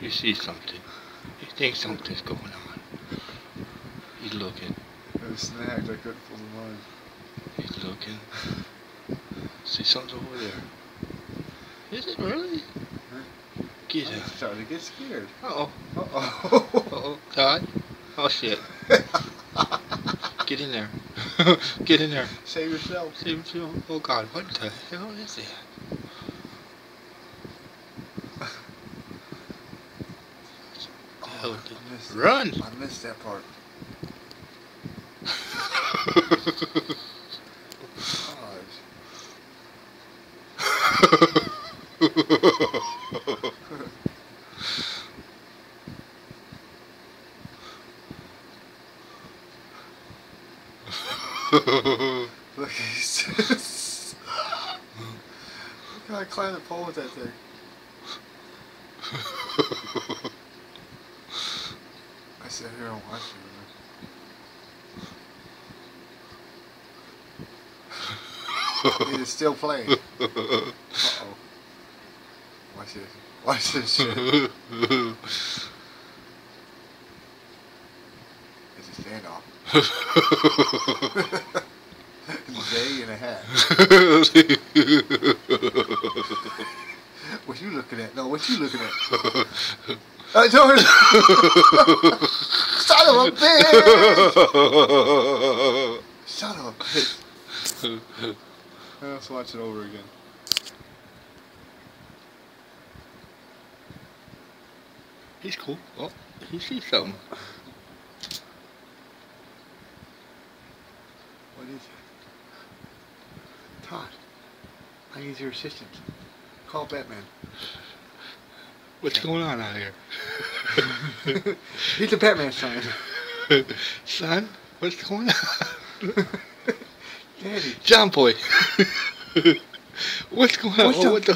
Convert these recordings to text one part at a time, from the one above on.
He sees something. He thinks something's going on. He's looking. It snagged. I couldn't pull the line. He's looking. See something over there. Is it really? Huh? Get I'm out. starting to get scared. Uh-oh. Uh-oh. Uh-oh. Todd? Oh, shit. Get in there. Get in there. Save yourself. Save yourself. Oh, God. What the hell is it? Oh, I missed Run! I missed that part. Look, he's just... Look how I climbed the pole with that thing. I sit here and watch it. It is still playing. Uh-oh. Watch this. Watch this shit. It's a standoff. Day and a half. What you looking at? No, what you looking at? George! Son of a bitch! Son of a bitch. Let's watch it over again. He's cool. Oh, he sees something. What is it? Todd, I need your assistance. Call Batman. What's going on out here? He's the Batman son. Son, what's going on? Daddy. John Boy. What's going on? What's What the?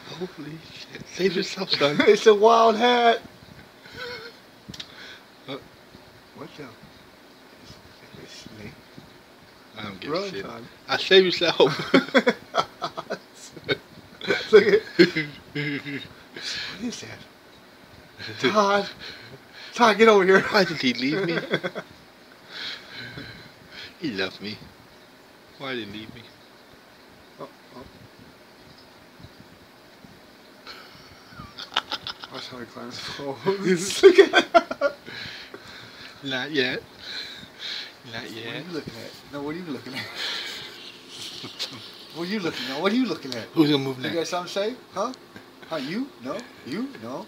Holy shit. Save yourself, son. It's a wild hat. What's up? It's a snake. I don't give Run, a shit. Todd. I save yourself. Look at what is that? Todd. Todd, get over here. Why did he leave me? He left me. Why did he leave me? Oh, oh. Watch how he climbs the pole. Look at that. Not yet. Not What are yet. you looking at? No, what are you looking at? What are you looking at? What are you looking at? Who's gonna move You next? got something to say? Huh? Huh? You? No? You? No?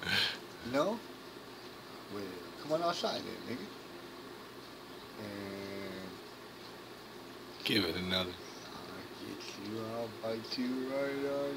No? Well, come on outside then, nigga. And Give it another. I'll get you, I'll bite you right on